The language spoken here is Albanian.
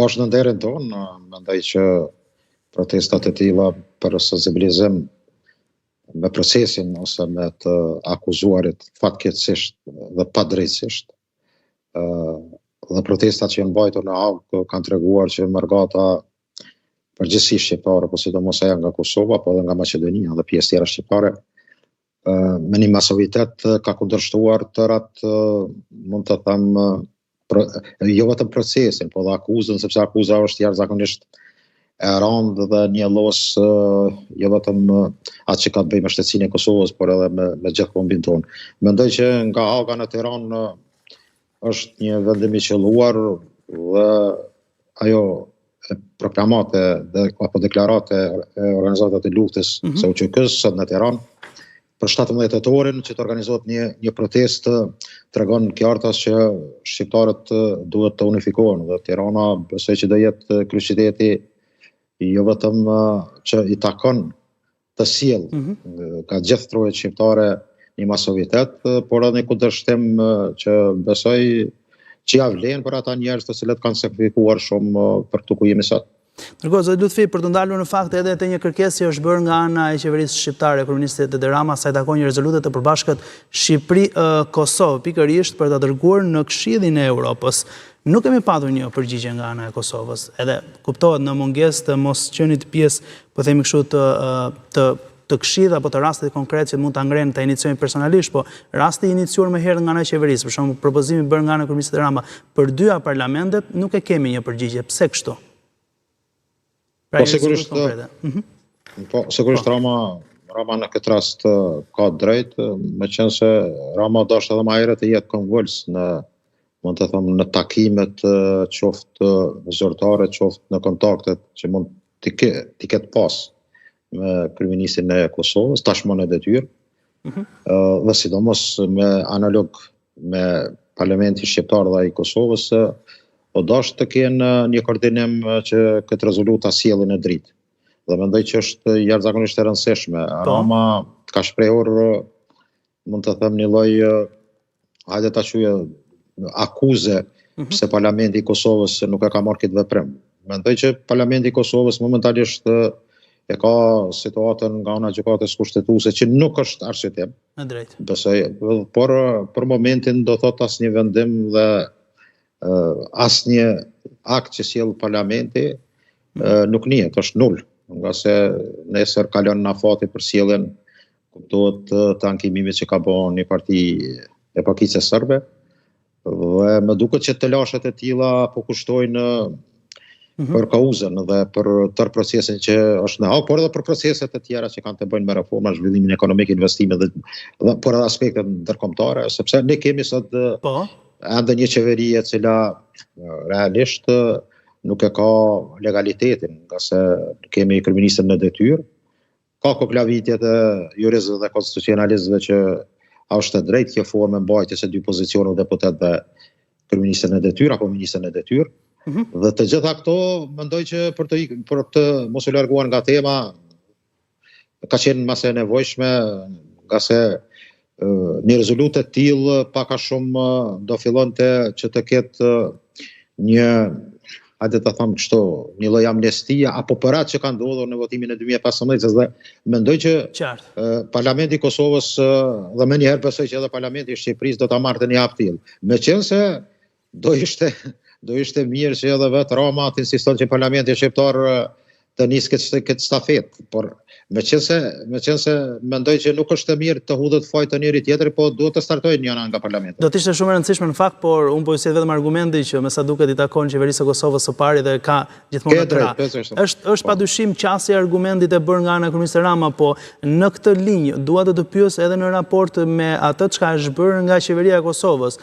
Është në nderin tonë, mendoj që protestat e tilla për sensibilizim me procesin ose me të akuzuarit fatkeqësisht dhe padrejtësisht, dhe protestat që janë mbajtur në Hagë kanë treguar që Margata përgjithsisht shqiptare, po sidomos ajo nga Kosova, po edhe nga Maqedonia dhe pjesë tjera shqiptare, me një masivitet ka kundërshtuar tërat, mund të them, jo vetëm procesin, po dhe akuzën, sepse akuza është jashtëzakonisht e rëndë dhe një llos jo vetëm atë që ka të bëjë me shtetësinë e Kosovës, por edhe me gjithë kombin tonë. Mendoj që nga Haga në Tiranë është një vendim i qelluar dhe ajo proklamate apo deklarate e organizatat e luftës së UÇK-s sot në Tiranë për 17 tetorin që të organizohet një protestë tregon qartas që shqiptarët duhet të unifikohen dhe Tirana besoj që do jetë kryeqyteti jo vetëm që i takon të sjellë ka gjithë trojet shqiptare një masovitet, por edhe një kundërshtim që besoj që ja vlen për ata njerëz të cilët kanë sakrifikuar shumë për këtu ku jemi sot. Ndërkohë, zoti Lutfi, për të ndalur në fakt edhe të një kërkesë që është bërë nga ana e qeverisë shqiptare, kryeministit Edi Rama, sa i takon një rezolutë të përbashkët Shqipëri-Kosovë, pikërisht për ta dërguar në Këshillin e Evropës. Nuk kemi patur një përgjigje nga ana e Kosovës. Edhe kuptohet në mungesë të mos qenit pjesë, po themi kështu të këshillit apo të rastit konkret që mund ta ngrenë ta iniciojnë personalisht, po rasti i iniciuar më herët nga ana e qeverisë, për shembull propozimi bërë nga ana e kryeministit Rama për dyja parlamentet, nuk e kemi një përgjigje. Pse kështu? Po sigurisht Rama në këtë rast ka drejt, meqense Rama dashur edhe më herët të jetë konvuls mund të them në takimet qoftë zyrtare, qoftë në kontaktet që mund t'i ketë pas me kryeministin e Kosovës, tashmë në detyrë, dhe sidomos me analog me Parlamentin shqiptar dhe i Kosovës, o dashur të kenë një koordinim që këtë rezolutë ta sjellin në dritë. Dhe mendoj që është jashtëzakonisht e rëndësishme. Rama ka shprehur, mund të them një lloj, hajde ta quajë akuze pse Parlamenti i Kosovës nuk e ka marrë këtë veprim. Mendoj që Parlamenti i Kosovës momentalisht e ka situatën nga ana e gjykatës kushtetuese që nuk është arsyetim. Me drejt. Besoj, por për momentin do thot asnjë vendim dhe asnjë akt që sjell Parlamenti nuk njihet, është nul, nga se nesër kalon në afati për sjelljen, kuptohet të ankimimit që ka bën një parti e pakicës serbe, dhe më duket që të lashet e tilla po kushtojnë për kauzën dhe për tërë procesin që është në Hagë, por edhe për proceset e tjera që kanë të bëjnë me reforma, zhvillimin ekonomik, investimet dhe por edhe aspektet ndërkombëtare, sepse ne kemi sot ende një qeveri e cila realisht nuk e ka legalitetin, nga se kemi kryeministrin në detyrë, ka koklavitjet e juristëve dhe konstitucionalistëve që është e drejtë kjo formë mbajtjes së dy pozicioneve deputet dhe kryeministrin në detyrë apo ministrin në detyrë. Dhe të gjitha këto mendoj që për të mos u larguar nga tema ka qenë mase e nevojshme, nga se një rezolutë e tillë pak a shumë do fillonte që të ketë një, hajde ta them kështu, një lloj amnestie apo për atë që ka ndodhur në votimin e 2015, dhe mendoj që Parlamenti i Kosovës dhe më njëherë besoj që edhe Parlamenti i Shqipërisë do ta marrte një hap tillë. Meqense do ishte mirë që edhe vetë Rama të insiston që Parlamenti shqiptar të nisë këtë stafetë, por meqense mendoj që nuk është e mirë të hudhet faj të njëri tjetri, po duhet të startojnë njëra nga Parlamenti. Do të ishte shumë e rëndësishme në fakt, por unë po i sjell vetëm argumenti që me sa duket i takon qeverisë së Kosovës së pari dhe ka gjithmonë të është padyshim qasje e argumentit e bërë nga ana e kryeministit Rama, po në këtë linjë dua të pyes edhe në raport me atë çka është bërë nga qeveria e Kosovës.